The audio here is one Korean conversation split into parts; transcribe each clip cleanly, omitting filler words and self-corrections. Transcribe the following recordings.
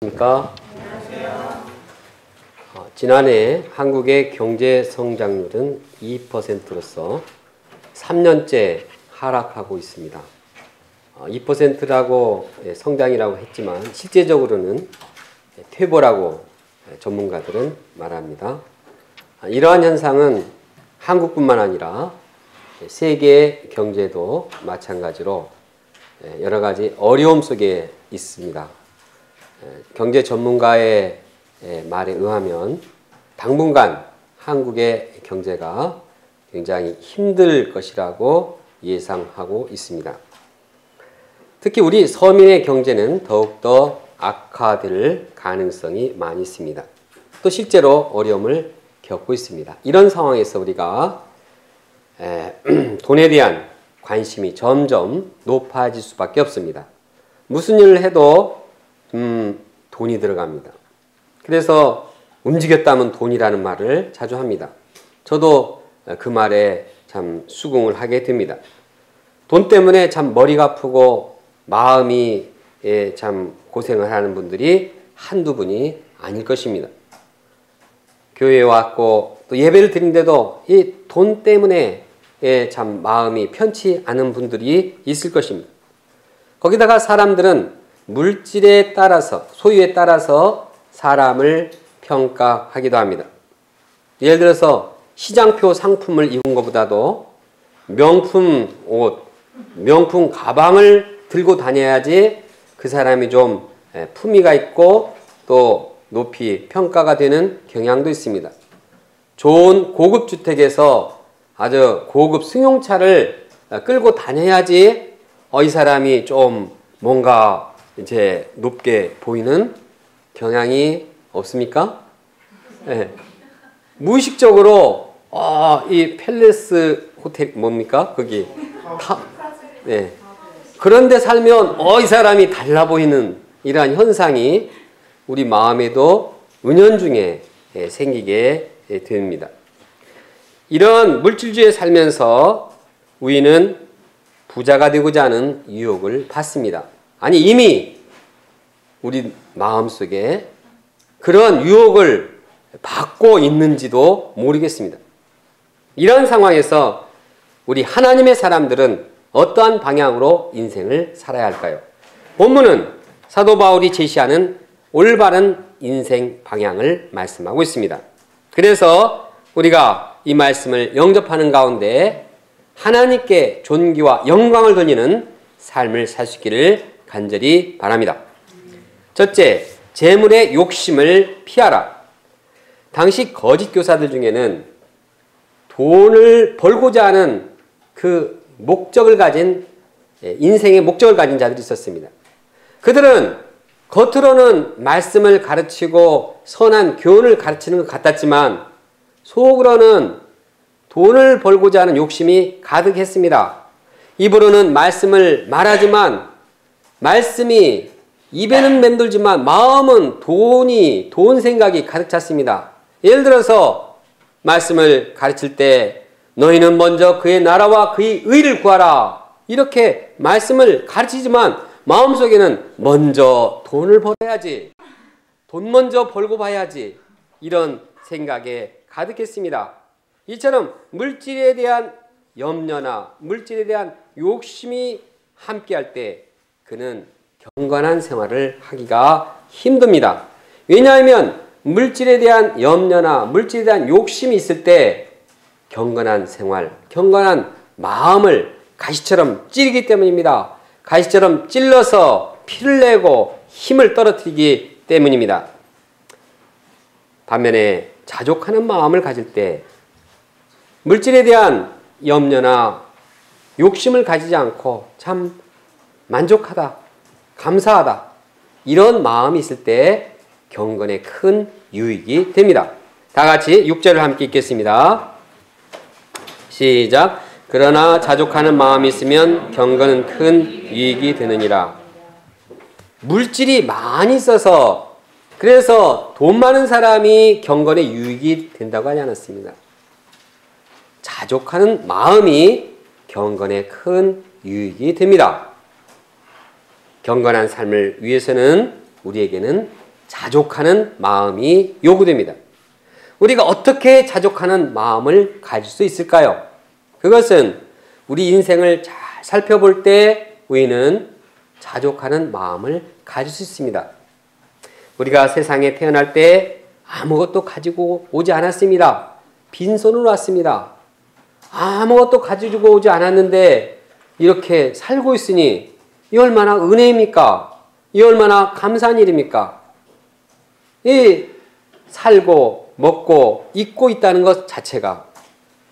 안녕하십니까? 지난해 한국의 경제 성장률은 2%로서 3년째 하락하고 있습니다. 2%라고 성장이라고 했지만 실제적으로는 퇴보라고 전문가들은 말합니다. 이러한 현상은 한국뿐만 아니라 세계 경제도 마찬가지로 여러 가지 어려움 속에 있습니다. 경제 전문가의 말에 의하면 당분간 한국의 경제가 굉장히 힘들 것이라고 예상하고 있습니다. 특히 우리 서민의 경제는 더욱더 악화될 가능성이 많이 있습니다. 또 실제로 어려움을 겪고 있습니다. 이런 상황에서 우리가 돈에 대한 관심이 점점 높아질 수밖에 없습니다. 무슨 일을 해도 돈이 들어갑니다. 그래서 움직였다면 돈이라는 말을 자주 합니다. 저도 그 말에 참 수긍을 하게 됩니다. 돈 때문에 참 머리가 아프고 마음이 참 고생을 하는 분들이 한두 분이 아닐 것입니다. 교회에 왔고 또 예배를 드리는데도 이 돈 때문에 참 마음이 편치 않은 분들이 있을 것입니다. 거기다가 사람들은 물질에 따라서, 소유에 따라서 사람을 평가하기도 합니다. 예를 들어서 시장표 상품을 입은 것보다도 명품 옷, 명품 가방을 들고 다녀야지 그 사람이 좀 품위가 있고 또 높이 평가가 되는 경향도 있습니다. 좋은 고급 주택에서 아주 고급 승용차를 끌고 다녀야지 이 사람이 좀 뭔가 이제 높게 보이는 경향이 없습니까? 네. 무의식적으로 이 팰리스 호텔 뭡니까? 거기 네. 그런데 살면 이 사람이 달라 보이는 이러한 현상이 우리 마음에도 은연중에 생기게 됩니다. 이런 물질주의에 살면서 우리는 부자가 되고자 하는 유혹을 받습니다. 아니 이미 우리 마음속에 그런 유혹을 받고 있는지도 모르겠습니다. 이런 상황에서 우리 하나님의 사람들은 어떠한 방향으로 인생을 살아야 할까요? 본문은 사도 바울이 제시하는 올바른 인생 방향을 말씀하고 있습니다. 그래서 우리가 이 말씀을 영접하는 가운데 하나님께 존귀와 영광을 돌리는 삶을 살 수 있기를 간절히 바랍니다. 첫째, 재물의 욕심을 피하라. 당시 거짓 교사들 중에는 돈을 벌고자 하는 그 목적을 가진 인생의 목적을 가진 자들이 있었습니다. 그들은 겉으로는 말씀을 가르치고 선한 교훈을 가르치는 것 같았지만 속으로는 돈을 벌고자 하는 욕심이 가득했습니다. 입으로는 말씀을 말하지만 말씀이 입에는 맴돌지만 마음은 돈 생각이 가득 찼습니다. 예를 들어서 말씀을 가르칠 때 너희는 먼저 그의 나라와 그의 의를 구하라 이렇게 말씀을 가르치지만 마음속에는 먼저 돈을 벌어야지, 돈 먼저 벌고 봐야지 이런 생각에 가득했습니다. 이처럼 물질에 대한 염려나 물질에 대한 욕심이 함께할 때 그는 경건한 생활을 하기가 힘듭니다. 왜냐하면 물질에 대한 염려나 물질에 대한 욕심이 있을 때 경건한 생활, 경건한 마음을 가시처럼 찌르기 때문입니다. 가시처럼 찔러서 피를 내고 힘을 떨어뜨리기 때문입니다. 반면에 자족하는 마음을 가질 때 물질에 대한 염려나 욕심을 가지지 않고 참 만족하다, 감사하다 이런 마음이 있을 때 경건에 큰 유익이 됩니다. 다 같이 6절을 함께 읽겠습니다. 시작. 그러나 자족하는 마음이 있으면 경건은 큰 유익이 되느니라. 물질이 많이 있어서 그래서 돈 많은 사람이 경건에 유익이 된다고 하지 않았습니다. 자족하는 마음이 경건에 큰 유익이 됩니다. 경건한 삶을 위해서는 우리에게는 자족하는 마음이 요구됩니다. 우리가 어떻게 자족하는 마음을 가질 수 있을까요? 그것은 우리 인생을 잘 살펴볼 때 우리는 자족하는 마음을 가질 수 있습니다. 우리가 세상에 태어날 때 아무것도 가지고 오지 않았습니다. 빈손으로 왔습니다. 아무것도 가지고 오지 않았는데 이렇게 살고 있으니 이 얼마나 은혜입니까? 이 얼마나 감사한 일입니까? 이 살고 먹고 입고 있다는 것 자체가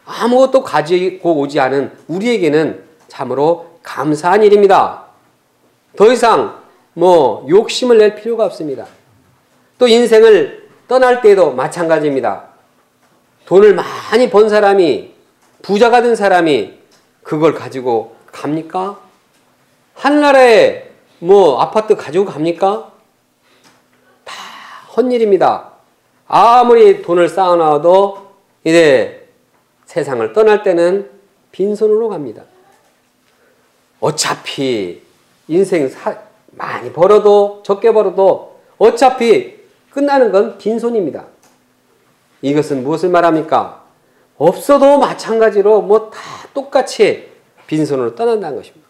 아무것도 가지고 오지 않은 우리에게는 참으로 감사한 일입니다. 더 이상 욕심을 낼 필요가 없습니다. 또 인생을 떠날 때도 마찬가지입니다. 돈을 많이 번 사람이, 부자가 된 사람이 그걸 가지고 갑니까? 한나라에 아파트 가지고 갑니까? 다 헛일입니다. 아무리 돈을 쌓아놔도 이제 세상을 떠날 때는 빈손으로 갑니다. 어차피 인생 많이 벌어도 적게 벌어도 어차피 끝나는 건 빈손입니다. 이것은 무엇을 말합니까? 없어도 마찬가지로 다 똑같이 빈손으로 떠난다는 것입니다.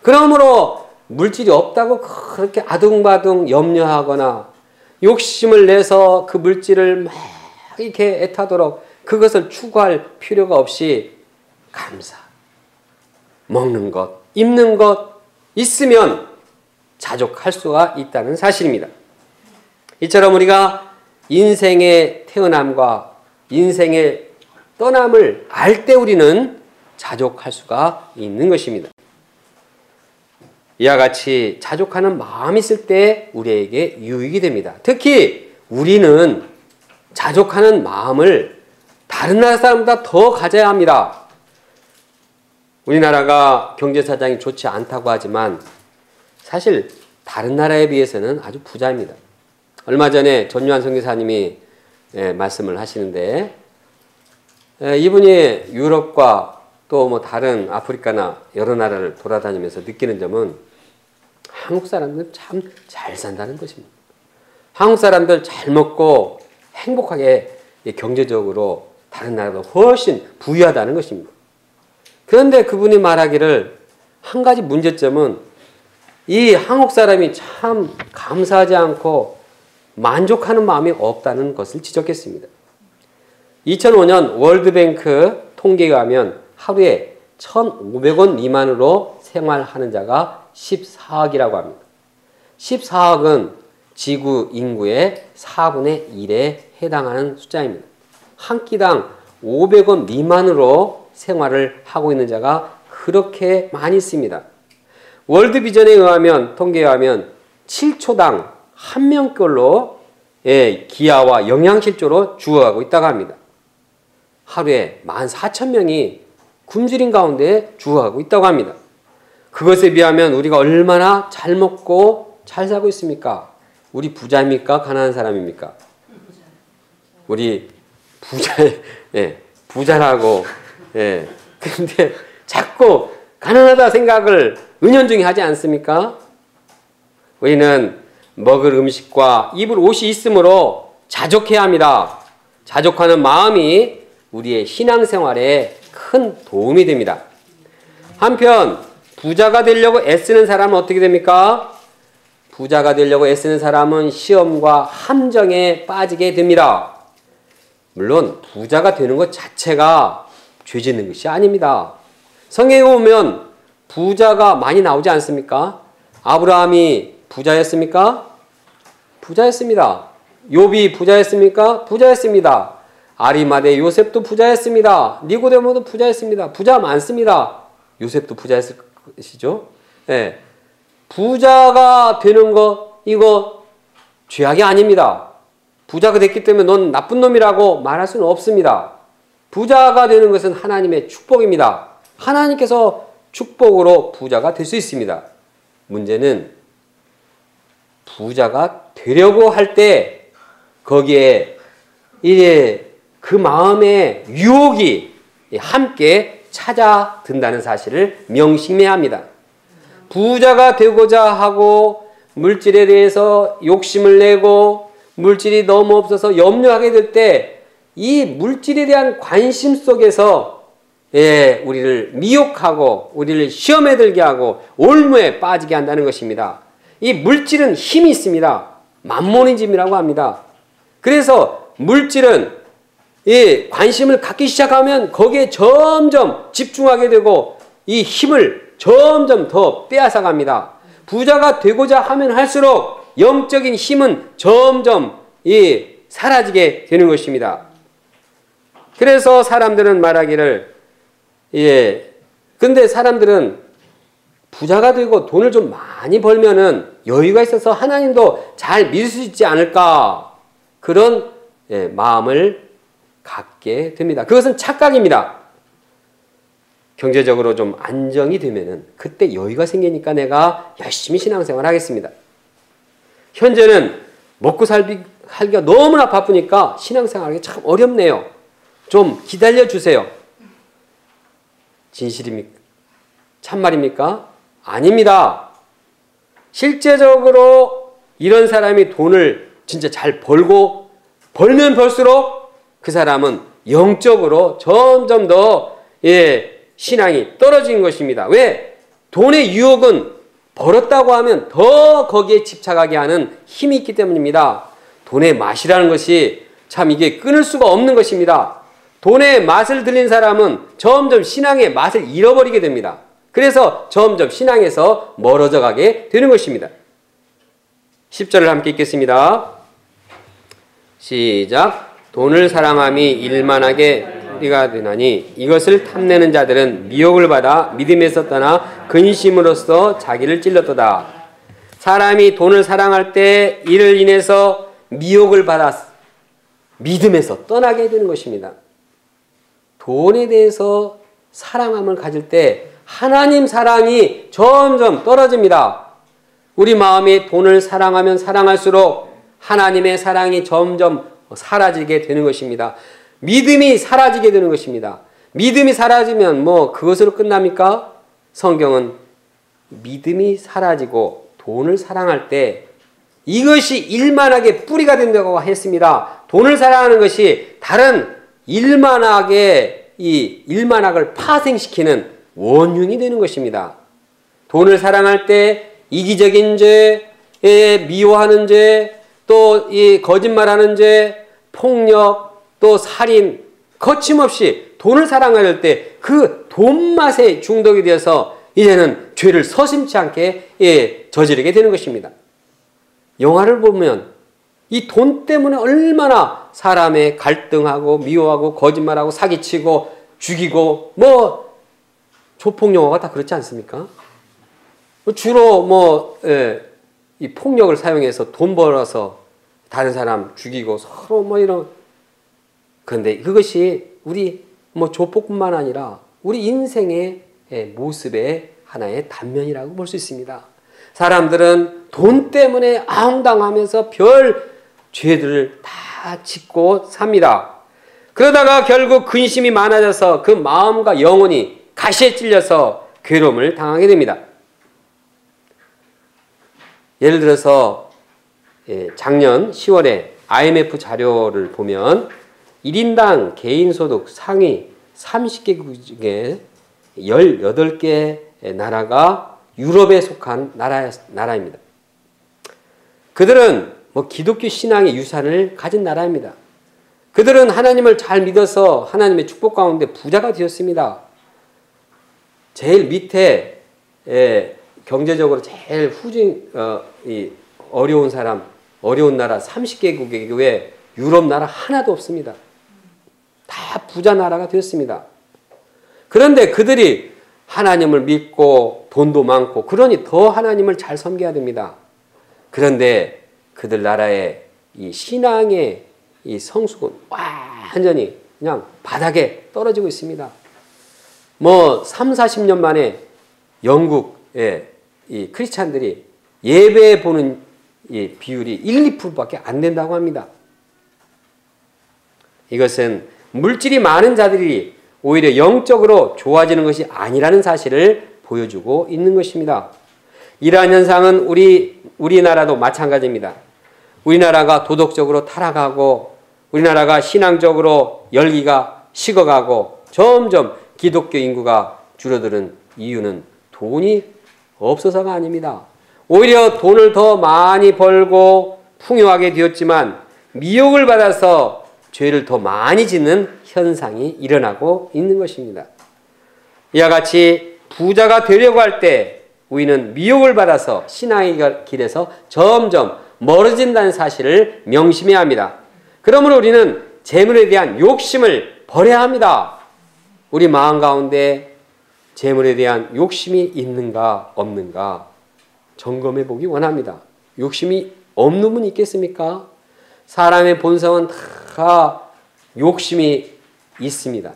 그러므로 물질이 없다고 그렇게 아둥바둥 염려하거나 욕심을 내서 그 물질을 막 이렇게 애타도록 그것을 추구할 필요가 없이 감사, 먹는 것, 입는 것 있으면 자족할 수가 있다는 사실입니다. 이처럼 우리가 인생의 태어남과 인생의 떠남을 알 때 우리는 자족할 수가 있는 것입니다. 이와 같이 자족하는 마음이 있을 때 우리에게 유익이 됩니다. 특히 우리는 자족하는 마음을 다른 나라 사람보다 더 가져야 합니다. 우리나라가 경제사정이 좋지 않다고 하지만 사실 다른 나라에 비해서는 아주 부자입니다. 얼마 전에 전유한 선교사님이 말씀을 하시는데 이분이 유럽과 또 다른 아프리카나 여러 나라를 돌아다니면서 느끼는 점은 한국 사람들 참 잘 산다는 것입니다. 한국 사람들 잘 먹고 행복하게 경제적으로 다른 나라보다 훨씬 부유하다는 것입니다. 그런데 그분이 말하기를 한 가지 문제점은 이 한국 사람이 참 감사하지 않고 만족하는 마음이 없다는 것을 지적했습니다. 2005년 월드뱅크 통계에 의하면 하루에 1,500원 미만으로 생활하는 자가 14억이라고 합니다. 14억은 지구 인구의 4분의 1에 해당하는 숫자입니다. 한 끼당 500원 미만으로 생활을 하고 있는 자가 그렇게 많이 있습니다. 월드비전에 의하면 통계에 의하면 7초당 한 명꼴로 기아와 영양실조로 죽어가고 있다고 합니다. 하루에 14,000명이 굶주린 가운데 죽어가고 있다고 합니다. 그것에 비하면 우리가 얼마나 잘 먹고 잘 살고 있습니까? 우리 부자입니까? 가난한 사람입니까? 우리 부자라고. 근데 자꾸 가난하다 생각을 은연중에 하지 않습니까? 우리는 먹을 음식과 입을 옷이 있으므로 자족해야 합니다. 자족하는 마음이 우리의 신앙생활에 큰 도움이 됩니다. 한편 부자가 되려고 애쓰는 사람은 어떻게 됩니까? 부자가 되려고 애쓰는 사람은 시험과 함정에 빠지게 됩니다. 물론 부자가 되는 것 자체가 죄 짓는 것이 아닙니다. 성경에 보면 부자가 많이 나오지 않습니까? 아브라함이 부자였습니까? 부자였습니다. 욥이 부자였습니까? 부자였습니다. 아리마대 요셉도 부자였습니다. 니고데모도 부자였습니다. 부자 많습니다. 요셉도 부자였을 것이죠. 부자가 되는 것 이거 죄악이 아닙니다. 부자가 됐기 때문에 넌 나쁜 놈이라고 말할 수는 없습니다. 부자가 되는 것은 하나님의 축복입니다. 하나님께서 축복으로 부자가 될 수 있습니다. 문제는 부자가 되려고 할 때 거기에 그 마음의 유혹이 함께 찾아든다는 사실을 명심해야 합니다. 부자가 되고자 하고 물질에 대해서 욕심을 내고 물질이 너무 없어서 염려하게 될 때 이 물질에 대한 관심 속에서 우리를 미혹하고 우리를 시험에 들게 하고 올무에 빠지게 한다는 것입니다. 이 물질은 힘이 있습니다. 만몬이즘이라고 합니다. 그래서 물질은 이 관심을 갖기 시작하면 거기에 점점 집중하게 되고 이 힘을 점점 더 빼앗아 갑니다. 부자가 되고자 하면 할수록 영적인 힘은 점점 사라지게 되는 것입니다. 그래서 사람들은 말하기를 근데 사람들은 부자가 되고 돈을 좀 많이 벌면은 여유가 있어서 하나님도 잘 믿을 수 있지 않을까 그런 마음을 갖게 됩니다. 그것은 착각입니다. 경제적으로 좀 안정이 되면은 그때 여유가 생기니까 내가 열심히 신앙생활 하겠습니다. 현재는 먹고 살기가 너무나 바쁘니까 신앙생활하기 참 어렵네요. 좀 기다려 주세요. 진실입니까? 참말입니까? 아닙니다. 실제적으로 이런 사람이 돈을 진짜 잘 벌면 벌수록 그 사람은 영적으로 점점 더 신앙이 떨어진 것입니다. 왜? 돈의 유혹은 벌었다고 하면 더 거기에 집착하게 하는 힘이 있기 때문입니다. 돈의 맛이라는 것이 참 이게 끊을 수가 없는 것입니다. 돈의 맛을 들린 사람은 점점 신앙의 맛을 잃어버리게 됩니다. 그래서 점점 신앙에서 멀어져 가게 되는 것입니다. 10절을 함께 읽겠습니다. 시작. 돈을 사랑함이 일만하게 뿌리가 되나니 이것을 탐내는 자들은 미혹을 받아 믿음에서 떠나 근심으로써 자기를 찔렀도다. 사람이 돈을 사랑할 때 이를 인해서 미혹을 받아 믿음에서 떠나게 되는 것입니다. 돈에 대해서 사랑함을 가질 때 하나님 사랑이 점점 떨어집니다. 우리 마음이 돈을 사랑하면 사랑할수록 하나님의 사랑이 점점 사라지게 되는 것입니다. 믿음이 사라지게 되는 것입니다. 믿음이 사라지면 그것으로 끝납니까? 성경은 믿음이 사라지고 돈을 사랑할 때 이것이 일만하게 뿌리가 된다고 했습니다. 돈을 사랑하는 것이 다른 일만하게 이 일만학을 파생시키는 원흉이 되는 것입니다. 돈을 사랑할 때 이기적인 죄, 미워하는 죄, 또 이 거짓말하는 죄, 폭력, 또 살인, 거침없이 돈을 사랑할 때 그 돈맛에 중독이 되어서 이제는 죄를 서슴지 않게 저지르게 되는 것입니다. 영화를 보면 이 돈 때문에 얼마나 사람의 갈등하고 미워하고 거짓말하고 사기치고 죽이고 조폭 영화가 다 그렇지 않습니까? 주로 이 폭력을 사용해서 돈 벌어서 다른 사람 죽이고 서로 이런. 그런데 그것이 우리 조폭뿐만 아니라 우리 인생의 모습의 하나의 단면이라고 볼 수 있습니다. 사람들은 돈 때문에 아웅당하면서 별 죄들을 다 짓고 삽니다. 그러다가 결국 근심이 많아져서 그 마음과 영혼이 가시에 찔려서 괴로움을 당하게 됩니다. 예를 들어서 작년 10월에 IMF 자료를 보면 1인당 개인소득 상위 30개국 중에 18개 나라가 유럽에 속한 나라입니다. 그들은 기독교 신앙의 유산을 가진 나라입니다. 그들은 하나님을 잘 믿어서 하나님의 축복 가운데 부자가 되었습니다. 제일 밑에 경제적으로 제일 어려운 나라 30개국에 외에 유럽 나라 하나도 없습니다. 다 부자 나라가 되었습니다. 그런데 그들이 하나님을 믿고 돈도 많고 그러니 더 하나님을 잘 섬겨야 됩니다. 그런데 그들 나라의 이 신앙의 이 성숙은 완전히 그냥 바닥에 떨어지고 있습니다. 3, 40년 만에 영국의 이 크리스찬들이 예배 보는 이 비율이 1, 2%밖에 안 된다고 합니다. 이것은 물질이 많은 자들이 오히려 영적으로 좋아지는 것이 아니라는 사실을 보여주고 있는 것입니다. 이러한 현상은 우리나라도 마찬가지입니다. 우리나라가 도덕적으로 타락하고 우리나라가 신앙적으로 열기가 식어가고 점점 기독교 인구가 줄어드는 이유는 돈이 없어서가 아닙니다. 오히려 돈을 더 많이 벌고 풍요하게 되었지만 미혹을 받아서 죄를 더 많이 짓는 현상이 일어나고 있는 것입니다. 이와 같이 부자가 되려고 할 때 우리는 미혹을 받아서 신앙의 길에서 점점 멀어진다는 사실을 명심해야 합니다. 그러므로 우리는 재물에 대한 욕심을 버려야 합니다. 우리 마음 가운데 재물에 대한 욕심이 있는가 없는가 점검해 보기 원합니다. 욕심이 없는 분 있겠습니까? 사람의 본성은 다 욕심이 있습니다.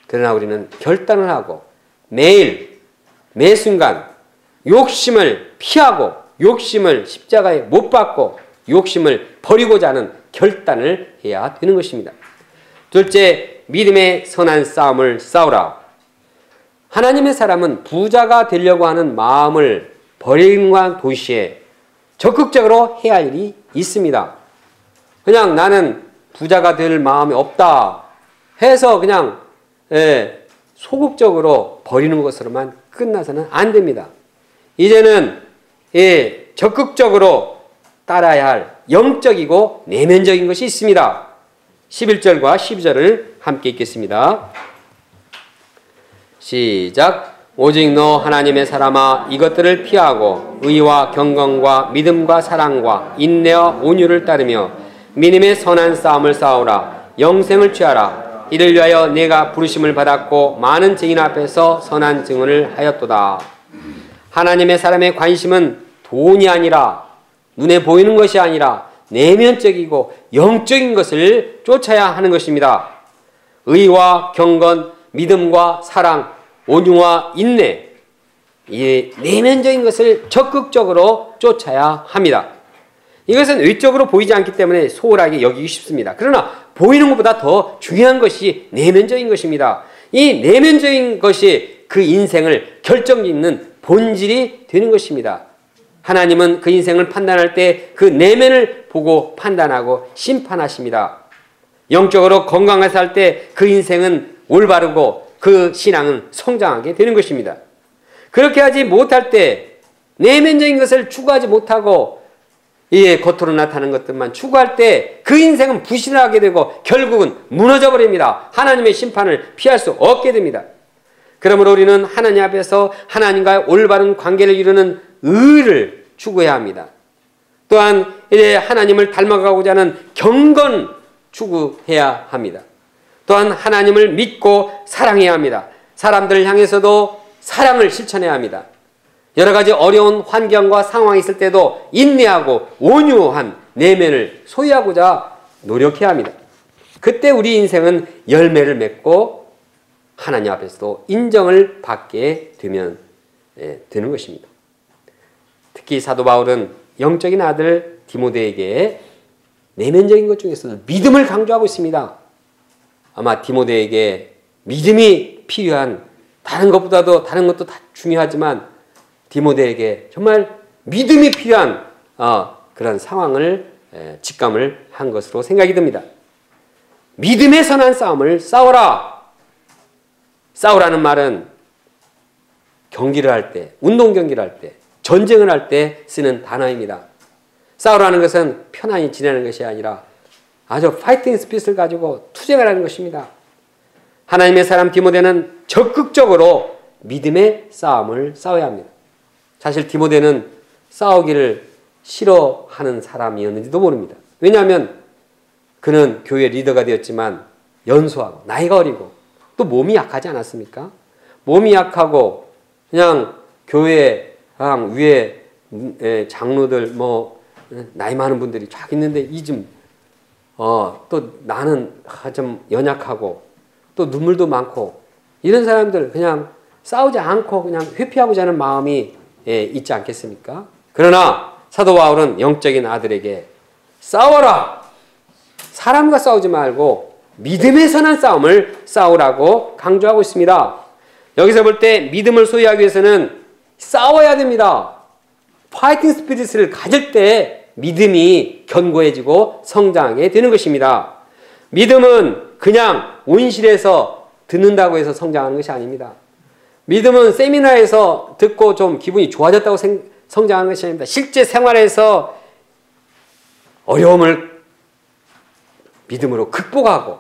그러나 우리는 결단을 하고 매일 매 순간 욕심을 피하고 욕심을 십자가에 못 박고 욕심을 버리고자 하는 결단을 해야 되는 것입니다. 둘째, 믿음의 선한 싸움을 싸우라. 하나님의 사람은 부자가 되려고 하는 마음을 버리는 것과 동시에 적극적으로 해야 할 일이 있습니다. 그냥 나는 부자가 될 마음이 없다 해서 그냥 소극적으로 버리는 것으로만 끝나서는 안 됩니다. 이제는 적극적으로 따라야 할 영적이고 내면적인 것이 있습니다. 11절과 12절을 함께 읽겠습니다. 시작. 오직 너 하나님의 사람아 이것들을 피하고 의와 경건과 믿음과 사랑과 인내와 온유를 따르며 믿음의 선한 싸움을 싸우라. 영생을 취하라. 이를 위하여 내가 부르심을 받았고 많은 증인 앞에서 선한 증언을 하였도다. 하나님의 사람의 관심은 돈이 아니라 눈에 보이는 것이 아니라 내면적이고 영적인 것을 쫓아야 하는 것입니다. 의와 경건, 믿음과 사랑, 온유와 인내, 이 내면적인 것을 적극적으로 쫓아야 합니다. 이것은 외적으로 보이지 않기 때문에 소홀하게 여기기 쉽습니다. 그러나 보이는 것보다 더 중요한 것이 내면적인 것입니다. 이 내면적인 것이 그 인생을 결정짓는 본질이 되는 것입니다. 하나님은 그 인생을 판단할 때 그 내면을 보고 판단하고 심판하십니다. 영적으로 건강하게 살 때 그 인생은 올바르고 그 신앙은 성장하게 되는 것입니다. 그렇게 하지 못할 때 내면적인 것을 추구하지 못하고 겉으로 나타나는 것들만 추구할 때 그 인생은 부실하게 되고 결국은 무너져 버립니다. 하나님의 심판을 피할 수 없게 됩니다. 그러므로 우리는 하나님 앞에서 하나님과의 올바른 관계를 이루는 의를 추구해야 합니다. 또한 이제 하나님을 닮아가고자 하는 경건 추구해야 합니다. 또한 하나님을 믿고 사랑해야 합니다. 사람들을 향해서도 사랑을 실천해야 합니다. 여러 가지 어려운 환경과 상황이 있을 때도 인내하고 온유한 내면을 소유하고자 노력해야 합니다. 그때 우리 인생은 열매를 맺고 하나님 앞에서도 인정을 받게 되는 것입니다. 특히 사도 바울은 영적인 아들 디모데에게 내면적인 것 중에서도 믿음을 강조하고 있습니다. 아마 디모데에게 믿음이 필요한 다른 것보다도 다른 것도 다 중요하지만 디모데에게 정말 믿음이 필요한 그런 상황을 직감을 한 것으로 생각이 듭니다. 믿음의 선한 싸움을 싸워라. 싸우라는 말은 경기를 할 때, 운동 경기를 할 때, 전쟁을 할 때 쓰는 단어입니다. 싸우라는 것은 편안히 지내는 것이 아니라 아주 파이팅 스피릿을 가지고 투쟁을 하는 것입니다. 하나님의 사람 디모데는 적극적으로 믿음의 싸움을 싸워야 합니다. 사실 디모데는 싸우기를 싫어하는 사람이었는지도 모릅니다. 왜냐하면 그는 교회 리더가 되었지만 연소하고 나이가 어리고 또 몸이 약하지 않았습니까? 몸이 약하고 그냥 교회 위에 장로들 나이 많은 분들이 쫙 있는데 또 나는 좀 연약하고 또 눈물도 많고 이런 사람들 그냥 싸우지 않고 그냥 회피하고자 하는 마음이 있지 않겠습니까? 그러나 사도 바울은 영적인 아들에게 싸워라! 사람과 싸우지 말고 믿음의 선한 싸움을 싸우라고 강조하고 있습니다. 여기서 볼 때 믿음을 소유하기 위해서는 싸워야 됩니다. 파이팅 스피릿을 가질 때 믿음이 견고해지고 성장하게 되는 것입니다. 믿음은 그냥 온실에서 듣는다고 해서 성장하는 것이 아닙니다. 믿음은 세미나에서 듣고 좀 기분이 좋아졌다고 성장하는 것이 아닙니다. 실제 생활에서 어려움을 믿음으로 극복하고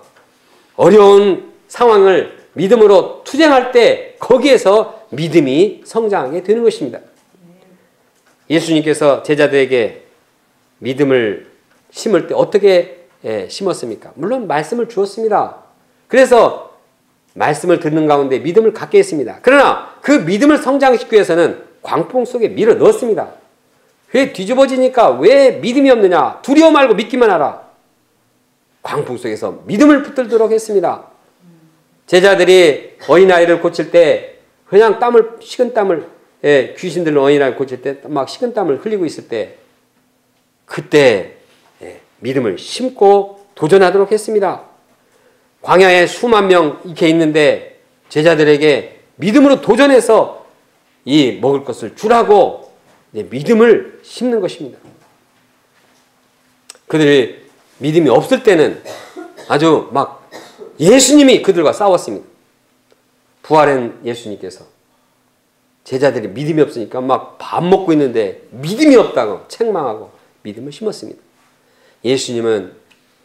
어려운 상황을 믿음으로 투쟁할 때 거기에서 믿음이 성장하게 되는 것입니다. 예수님께서 제자들에게 믿음을 심을 때 어떻게 심었습니까? 물론 말씀을 주었습니다. 그래서 말씀을 듣는 가운데 믿음을 갖게 했습니다. 그러나 그 믿음을 성장시키기 위해서는 광풍 속에 밀어 넣었습니다. 왜 뒤집어지니까 왜 믿음이 없느냐? 두려워 말고 믿기만 하라. 광풍 속에서 믿음을 붙들도록 했습니다. 제자들이 어린아이를 고칠 때 그냥 식은땀을 귀신들 어린아이를 고칠 때 막 식은땀을 흘리고 있을 때 그때 믿음을 심고 도전하도록 했습니다. 광야에 수만 명 이렇게 있는데 제자들에게 믿음으로 도전해서 이 먹을 것을 주라고 믿음을 심는 것입니다. 그들이 믿음이 없을 때는 아주 막 예수님이 그들과 싸웠습니다. 부활한 예수님께서 제자들이 믿음이 없으니까 막 밥 먹고 있는데 믿음이 없다고 책망하고 믿음을 심었습니다. 예수님은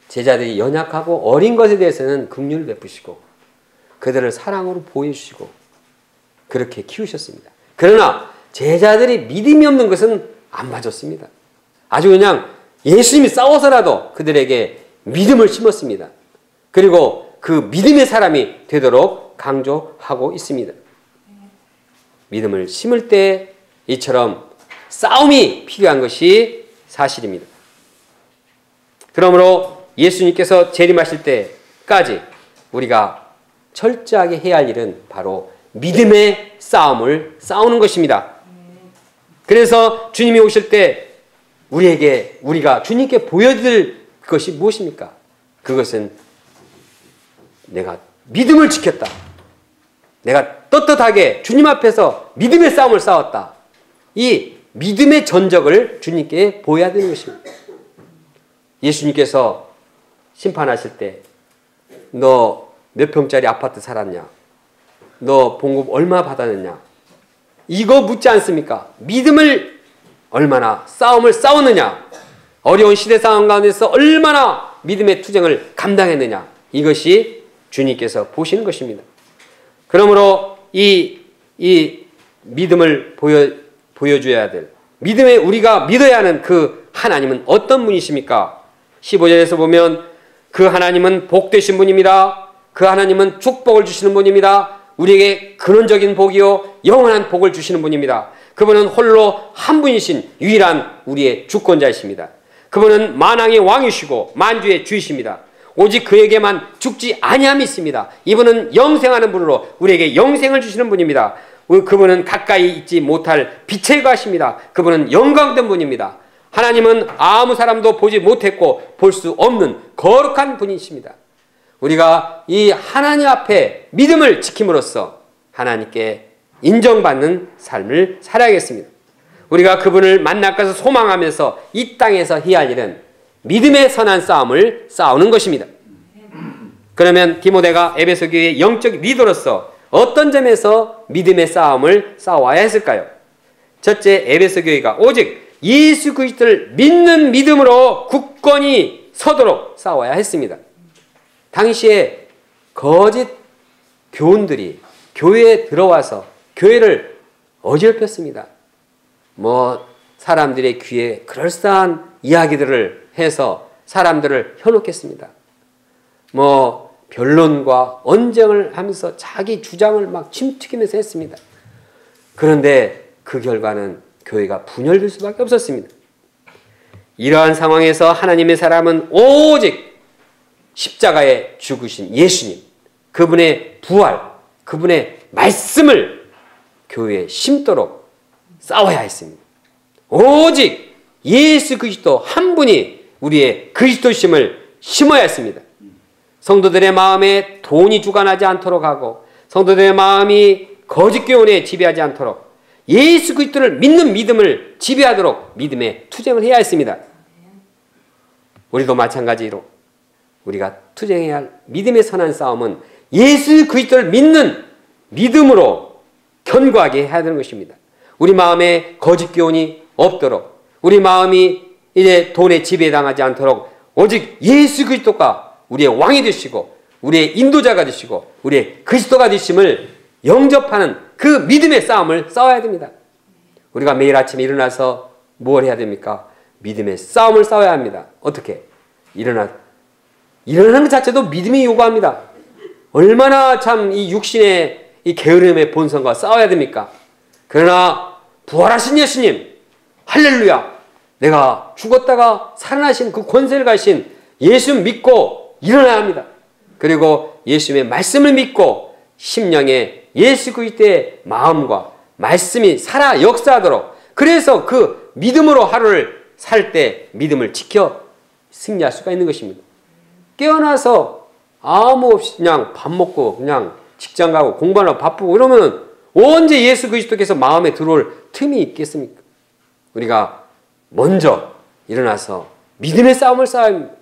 제자들이 연약하고 어린 것에 대해서는 긍휼을 베푸시고 그들을 사랑으로 보호해주시고 그렇게 키우셨습니다. 그러나 제자들이 믿음이 없는 것은 안 봐줬습니다. 아주 그냥 예수님이 싸워서라도 그들에게 믿음을 심었습니다. 그리고 그 믿음의 사람이 되도록 강조하고 있습니다. 믿음을 심을 때 이처럼 싸움이 필요한 것이 사실입니다. 그러므로 예수님께서 재림하실 때까지 우리가 철저하게 해야 할 일은 바로 믿음의 싸움을 싸우는 것입니다. 그래서 주님이 오실 때 우리가 주님께 보여드릴 것이 무엇입니까? 그것은 내가 믿음을 지켰다. 내가 떳떳하게 주님 앞에서 믿음의 싸움을 싸웠다. 이 믿음의 전적을 주님께 보여야 되는 것입니다. 예수님께서 심판하실 때 너 몇 평짜리 아파트 살았냐? 너 봉급 얼마 받았느냐? 이거 묻지 않습니까? 믿음을 얼마나 싸움을 싸웠느냐? 어려운 시대 상황 가운데서 얼마나 믿음의 투쟁을 감당했느냐? 이것이 주님께서 보시는 것입니다. 그러므로 이 믿음을 보여줘야 될 믿음에 우리가 믿어야 하는 그 하나님은 어떤 분이십니까? 15절에서 보면 그 하나님은 복되신 분입니다. 그 하나님은 축복을 주시는 분입니다. 우리에게 근원적인 복이요 영원한 복을 주시는 분입니다. 그분은 홀로 한 분이신 유일한 우리의 주권자이십니다. 그분은 만왕의 왕이시고 만주의 주이십니다. 오직 그에게만 죽지 아니함이 있습니다. 이분은 영생하는 분으로 우리에게 영생을 주시는 분입니다. 그분은 가까이 있지 못할 빛의 가십니다. 그분은 영광된 분입니다. 하나님은 아무 사람도 보지 못했고 볼 수 없는 거룩한 분이십니다. 우리가 이 하나님 앞에 믿음을 지킴으로써 하나님께 인정받는 삶을 살아야겠습니다. 우리가 그분을 만나서 소망하면서 이 땅에서 해야 할 일은 믿음의 선한 싸움을 싸우는 것입니다. 그러면 디모데가 에베소 교회의 영적 리더로서 어떤 점에서 믿음의 싸움을 싸워야 했을까요? 첫째, 에베소 교회가 오직 예수 그리스도를 믿는 믿음으로 굳건히 서도록 싸워야 했습니다. 당시에 거짓 교훈들이 교회에 들어와서 교회를 어지럽혔습니다. 사람들의 귀에 그럴싸한 이야기들을 해서 사람들을 현혹했습니다. 변론과 언쟁을 하면서 자기 주장을 막 침튀기면서 했습니다. 그런데 그 결과는 교회가 분열될 수밖에 없었습니다. 이러한 상황에서 하나님의 사람은 오직 십자가에 죽으신 예수님, 그분의 부활, 그분의 말씀을 교회에 심도록 싸워야 했습니다. 오직 예수 그리스도 한 분이 우리의 그리스도심을 심어야 했습니다. 성도들의 마음에 돈이 주관하지 않도록 하고 성도들의 마음이 거짓 교훈에 지배하지 않도록 예수 그리스도를 믿는 믿음을 지배하도록 믿음의 투쟁을 해야 했습니다. 우리도 마찬가지로 우리가 투쟁해야 할 믿음의 선한 싸움은 예수 그리스도를 믿는 믿음으로 견고하게 해야 되는 것입니다. 우리 마음에 거짓 교훈이 없도록, 우리 마음이 이제 돈에 지배당하지 않도록 오직 예수 그리스도가 우리의 왕이 되시고 우리의 인도자가 되시고 우리의 그리스도가 되심을 영접하는 그 믿음의 싸움을 싸워야 됩니다. 우리가 매일 아침에 일어나서 뭘 해야 됩니까? 믿음의 싸움을 싸워야 합니다. 어떻게? 일어나는 것 자체도 믿음이 요구합니다. 얼마나 참 이 육신의 이 게으름의 본성과 싸워야 됩니까? 그러나 부활하신 예수님, 할렐루야! 내가 죽었다가 살아나신 그 권세를 가신 예수 믿고 일어나야 합니다. 그리고 예수님의 말씀을 믿고 심령에 예수 그리스도의 마음과 말씀이 살아 역사하도록, 그래서 그 믿음으로 하루를 살 때 믿음을 지켜 승리할 수가 있는 것입니다. 깨어나서 아무 없이 그냥 밥 먹고 그냥 직장 가고 공부하려고 바쁘고 이러면 언제 예수 그리스도께서 마음에 들어올 틈이 있겠습니까? 우리가 먼저 일어나서 믿음의 싸움을 싸워야 합니다.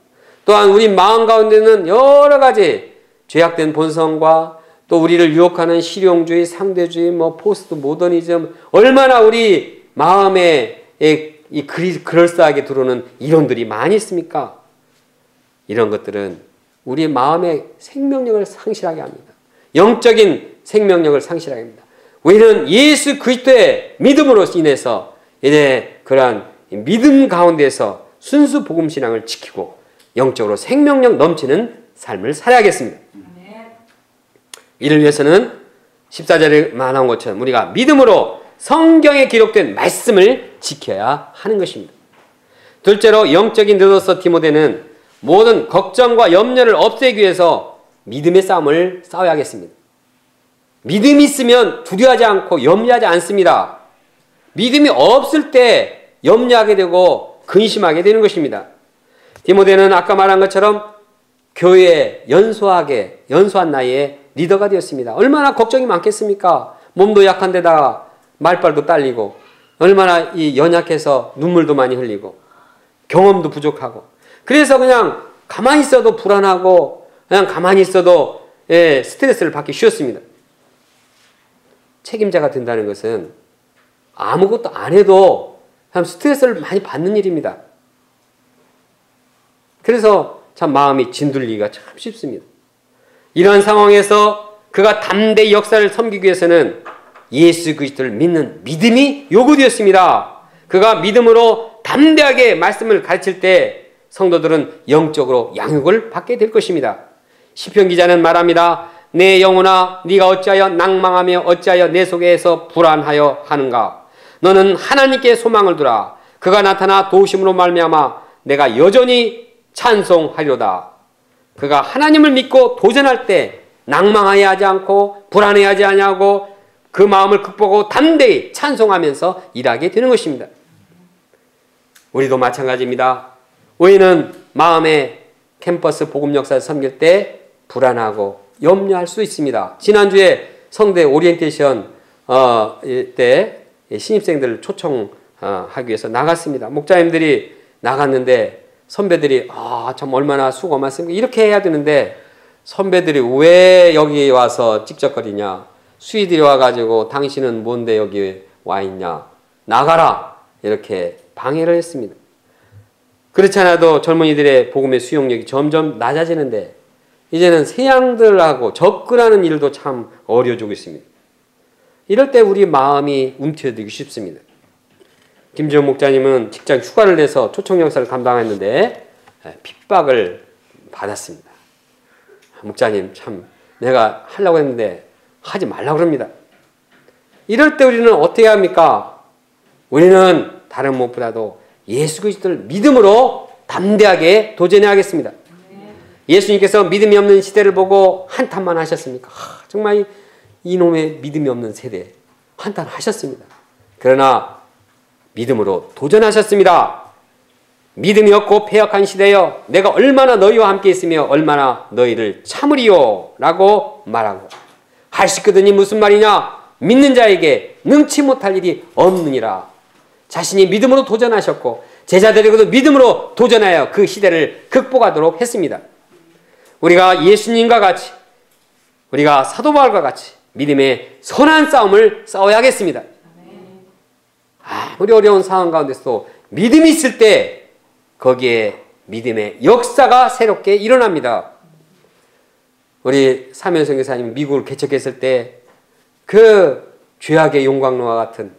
또한 우리 마음 가운데는 여러 가지 죄악된 본성과 또 우리를 유혹하는 실용주의, 상대주의, 포스트 모더니즘, 얼마나 우리 마음에 그럴싸하게 들어오는 이론들이 많이 있습니까? 이런 것들은 우리 마음의 생명력을 상실하게 합니다. 영적인 생명력을 상실하게 합니다. 우리는 예수 그리스도의 믿음으로 인해서 이제 그러한 믿음 가운데서 순수 복음 신앙을 지키고 영적으로 생명력 넘치는 삶을 살아야겠습니다. 이를 위해서는 14절에 말한 것처럼 우리가 믿음으로 성경에 기록된 말씀을 지켜야 하는 것입니다. 둘째로 영적인 느도서 디모데는 모든 걱정과 염려를 없애기 위해서 믿음의 싸움을 싸워야겠습니다. 믿음이 있으면 두려워하지 않고 염려하지 않습니다. 믿음이 없을 때 염려하게 되고 근심하게 되는 것입니다. 디모데는 아까 말한 것처럼 교회에 연소한 나이에 리더가 되었습니다. 얼마나 걱정이 많겠습니까? 몸도 약한 데다가 말빨도 딸리고 얼마나 연약해서 눈물도 많이 흘리고 경험도 부족하고, 그래서 그냥 가만히 있어도 불안하고 그냥 가만히 있어도 스트레스를 받기 쉬웠습니다. 책임자가 된다는 것은 아무것도 안 해도 참 스트레스를 많이 받는 일입니다. 그래서 참 마음이 진둘리기가 참 쉽습니다. 이러한 상황에서 그가 담대히 역사를 섬기기 위해서는 예수 그리스도를 믿는 믿음이 요구되었습니다. 그가 믿음으로 담대하게 말씀을 가르칠 때 성도들은 영적으로 양육을 받게 될 것입니다. 시편 기자는 말합니다. 내 영혼아 네가 어찌하여 낭망하며 어찌하여 내 속에서 불안하여 하는가. 너는 하나님께 소망을 두라. 그가 나타나 도우심으로 말미암아 내가 여전히 찬송하리로다. 그가 하나님을 믿고 도전할 때 낭망하여 하지 않고 불안해하지 아니하고 그 마음을 극복하고 담대히 찬송하면서 일하게 되는 것입니다. 우리도 마찬가지입니다. 우리는 마음에 캠퍼스 복음 역사를 섬길 때 불안하고 염려할 수 있습니다. 지난주에 성대 오리엔테이션 때 신입생들을 초청하기 위해서 나갔습니다. 목자님들이 나갔는데 선배들이 참 얼마나 수고 많습니까? 이렇게 해야 되는데 선배들이 왜 여기 와서 찍적거리냐? 수희들이 와가지고 당신은 뭔데 여기 와 있냐? 나가라! 이렇게 방해를 했습니다. 그렇지 않아도 젊은이들의 복음의 수용력이 점점 낮아지는데 이제는 새양들하고 접근하는 일도 참 어려워지고 있습니다. 이럴 때 우리 마음이 움츠러들기 쉽습니다. 김지원 목자님은 직장 휴가를 내서 초청 역사를 감당했는데 핍박을 받았습니다. 목자님 참 내가 하려고 했는데 하지 말라고 그럽니다. 이럴 때 우리는 어떻게 합니까? 우리는 다른 무엇보다도 예수 그리스도를 믿음으로 담대하게 도전해야겠습니다. 예수님께서 믿음이 없는 시대를 보고 한탄만 하셨습니까? 정말 이놈의 믿음이 없는 세대 한탄하셨습니다. 그러나 믿음으로 도전하셨습니다. 믿음이 없고 패역한 시대여 내가 얼마나 너희와 함께 있으며 얼마나 너희를 참으리요 라고 말하고 하시거든이 무슨 말이냐? 믿는 자에게 능치 못할 일이 없느니라. 자신이 믿음으로 도전하셨고 제자들에게도 믿음으로 도전하여 그 시대를 극복하도록 했습니다. 우리가 예수님과 같이, 우리가 사도 바울과 같이 믿음의 선한 싸움을 싸워야겠습니다. 아무리 어려운 상황 가운데서도 믿음이 있을 때 거기에 믿음의 역사가 새롭게 일어납니다. 우리 사면성 교사님 미국을 개척했을 때 그 죄악의 용광로와 같은,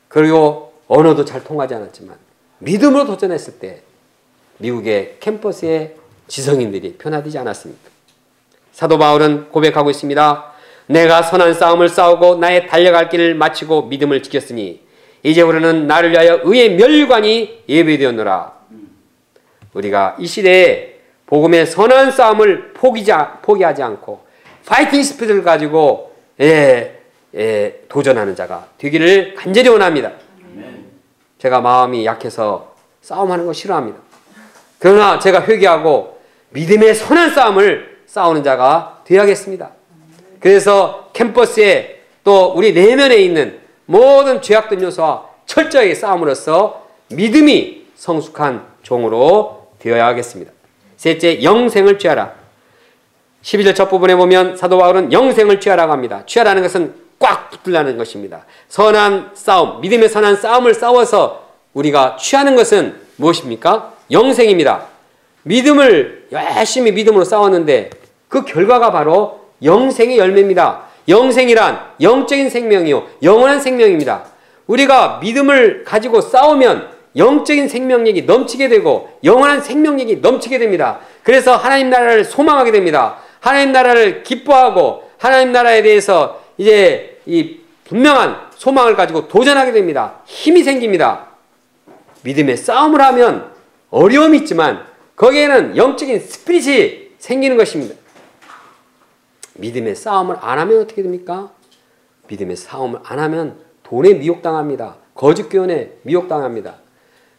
그리고 언어도 잘 통하지 않았지만 믿음으로 도전했을 때 미국의 캠퍼스에 지성인들이 변화되지 않았습니까? 사도 바울은 고백하고 있습니다. 내가 선한 싸움을 싸우고 나의 달려갈 길을 마치고 믿음을 지켰으니 이제부터는 나를 위하여 의의 멸관이 예비되었노라. 우리가 이 시대에 복음의 선한 싸움을 포기하지 않고 파이팅 스피드를 가지고 도전하는 자가 되기를 간절히 원합니다. 제가 마음이 약해서 싸움하는 거 싫어합니다. 그러나 제가 회개하고 믿음의 선한 싸움을 싸우는 자가 되어야겠습니다. 그래서 캠퍼스에 또 우리 내면에 있는 모든 죄악된 요소와 철저하게 싸움으로써 믿음이 성숙한 종으로 되어야 하겠습니다. 셋째, 영생을 취하라. 12절 첫 부분에 보면 사도 바울은 영생을 취하라고 합니다. 취하라는 것은 꽉 붙들라는 것입니다. 선한 싸움, 믿음의 선한 싸움을 싸워서 우리가 취하는 것은 무엇입니까? 영생입니다. 믿음을 열심히 믿음으로 싸웠는데 그 결과가 바로 영생의 열매입니다. 영생이란 영적인 생명이요 영원한 생명입니다. 우리가 믿음을 가지고 싸우면 영적인 생명력이 넘치게 되고 영원한 생명력이 넘치게 됩니다. 그래서 하나님 나라를 소망하게 됩니다. 하나님 나라를 기뻐하고 하나님 나라에 대해서 이제 이 분명한 소망을 가지고 도전하게 됩니다. 힘이 생깁니다. 믿음의 싸움을 하면 어려움이 있지만 거기에는 영적인 스피릿이 생기는 것입니다. 믿음의 싸움을 안 하면 어떻게 됩니까? 믿음의 싸움을 안 하면 돈에 미혹당합니다. 거짓 교훈에 미혹당합니다.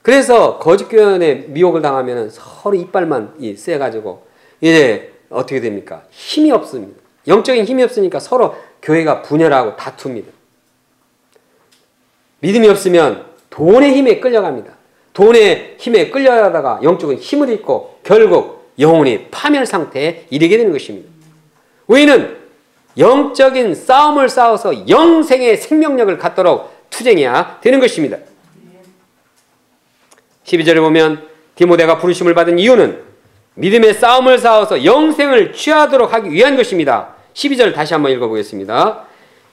그래서 거짓 교훈에 미혹을 당하면 서로 이빨만 세가지고 이제 어떻게 됩니까? 힘이 없습니다. 영적인 힘이 없으니까 서로 교회가 분열하고 다툽니다. 믿음이 없으면 돈의 힘에 끌려갑니다. 돈의 힘에 끌려가다가 영적인 힘을 잃고 결국 영혼이 파멸 상태에 이르게 되는 것입니다. 우리는 영적인 싸움을 싸워서 영생의 생명력을 갖도록 투쟁해야 되는 것입니다. 12절에 보면 디모데가 부르심을 받은 이유는 믿음의 싸움을 싸워서 영생을 취하도록 하기 위한 것입니다. 12절 다시 한번 읽어보겠습니다.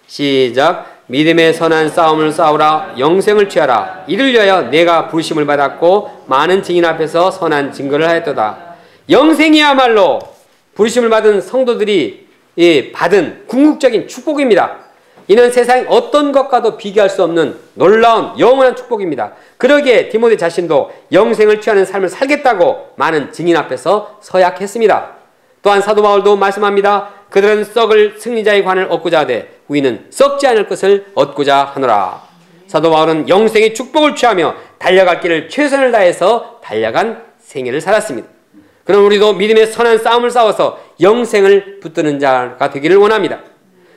시작. 믿음의 선한 싸움을 싸우라. 영생을 취하라. 이를 위하여 내가 부르심을 받았고 많은 증인 앞에서 선한 증거를 하였도다. 영생이야말로 부르심을 받은 성도들이 받은 궁극적인 축복입니다. 이는 세상 어떤 것과도 비교할 수 없는 놀라운 영원한 축복입니다. 그러기에 디모데 자신도 영생을 취하는 삶을 살겠다고 많은 증인 앞에서 서약했습니다. 또한 사도 바울도 말씀합니다. 그들은 썩을 승리자의 관을 얻고자 하되 우리는 썩지 않을 것을 얻고자 하노라. 사도 바울은 영생의 축복을 취하며 달려갈 길을 최선을 다해서 달려간 생애를 살았습니다. 그럼 우리도 믿음의 선한 싸움을 싸워서 영생을 붙드는 자가 되기를 원합니다.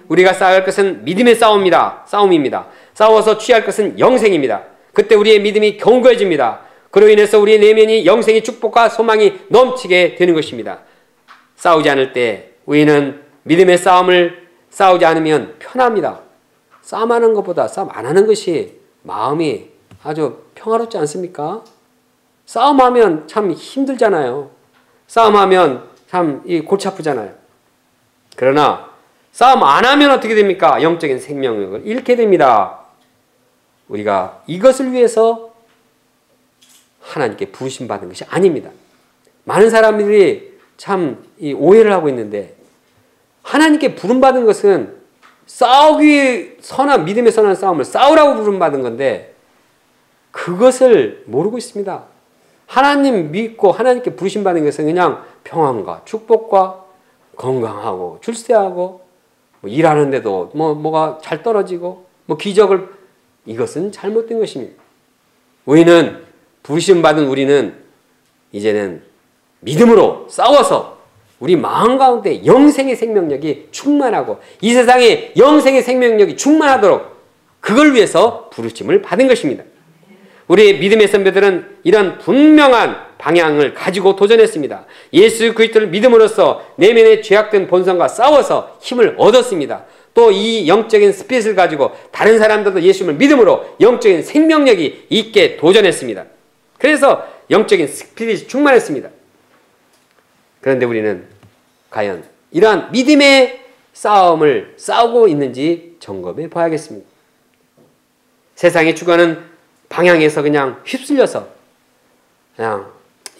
우리가 싸워야 할 것은 믿음의 싸움입니다. 싸워서 취할 것은 영생입니다. 그때 우리의 믿음이 견고해집니다. 그로 인해서 우리의 내면이 영생의 축복과 소망이 넘치게 되는 것입니다. 싸우지 않을 때 우리는 믿음의 싸움을 싸우지 않으면 편합니다. 싸움하는 것보다 싸움 안 하는 것이 마음이 아주 평화롭지 않습니까? 싸움하면 참 힘들잖아요. 싸움하면 참 골치 아프잖아요. 그러나 싸움 안 하면 어떻게 됩니까? 영적인 생명력을 잃게 됩니다. 우리가 이것을 위해서 하나님께 부르심받은 것이 아닙니다. 많은 사람들이 참 오해를 하고 있는데 하나님께 부름받은 것은 싸우기 선한 믿음의 선한 싸움을 싸우라고 부름받은 건데 그것을 모르고 있습니다. 하나님 믿고 하나님께 부르심받은 것은 그냥 평안과 축복과 건강하고 출세하고 일하는데도 뭐가 잘 떨어지고 기적을, 이것은 잘못된 것입니다. 우리는 부르심받은 우리는 이제는 믿음으로 싸워서 우리 마음 가운데 영생의 생명력이 충만하고 이 세상에 영생의 생명력이 충만하도록 그걸 위해서 부르심을 받은 것입니다. 우리 믿음의 선배들은 이런 분명한 방향을 가지고 도전했습니다. 예수 그리스도를 믿음으로써 내면의 죄악된 본성과 싸워서 힘을 얻었습니다. 또 이 영적인 스피릿을 가지고 다른 사람들도 예수님을 믿음으로 영적인 생명력이 있게 도전했습니다. 그래서 영적인 스피릿이 충만했습니다. 그런데 우리는 과연 이러한 믿음의 싸움을 싸우고 있는지 점검해 봐야겠습니다. 세상에 추구하는 방향에서 그냥 휩쓸려서 그냥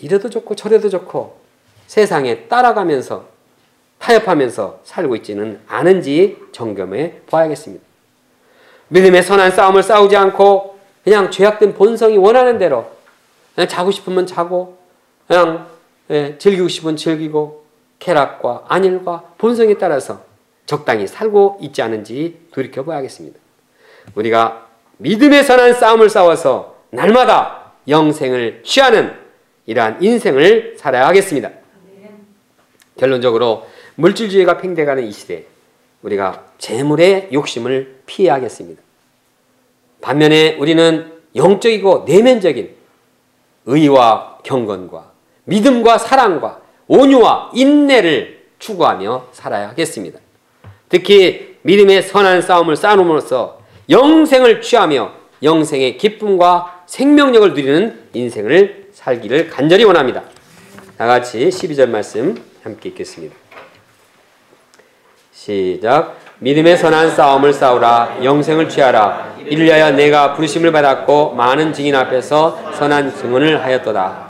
이래도 좋고 저래도 좋고 세상에 따라가면서 타협하면서 살고 있지는 않은지 점검해 봐야겠습니다. 믿음의 선한 싸움을 싸우지 않고 그냥 죄악된 본성이 원하는 대로 그냥 자고 싶으면 자고 그냥 즐기고 싶으면 즐기고 쾌락과 안일과 본성에 따라서 적당히 살고 있지 않은지 돌이켜봐야겠습니다. 우리가 믿음의 선한 싸움을 싸워서 날마다 영생을 취하는 이러한 인생을 살아야 하겠습니다. 결론적으로 물질주의가 팽배가는 이 시대에 우리가 재물의 욕심을 피해야 하겠습니다. 반면에 우리는 영적이고 내면적인 의와 경건과 믿음과 사랑과 온유와 인내를 추구하며 살아야 하겠습니다. 특히 믿음의 선한 싸움을 싸움으로써 영생을 취하며 영생의 기쁨과 생명력을 누리는 인생을 살기를 간절히 원합니다. 다 같이 12절 말씀 함께 읽겠습니다. 시작. 믿음의 선한 싸움을 싸우라. 영생을 취하라. 이를 위하여 내가 부르심을 받았고 많은 증인 앞에서 선한 증언을 하였도다.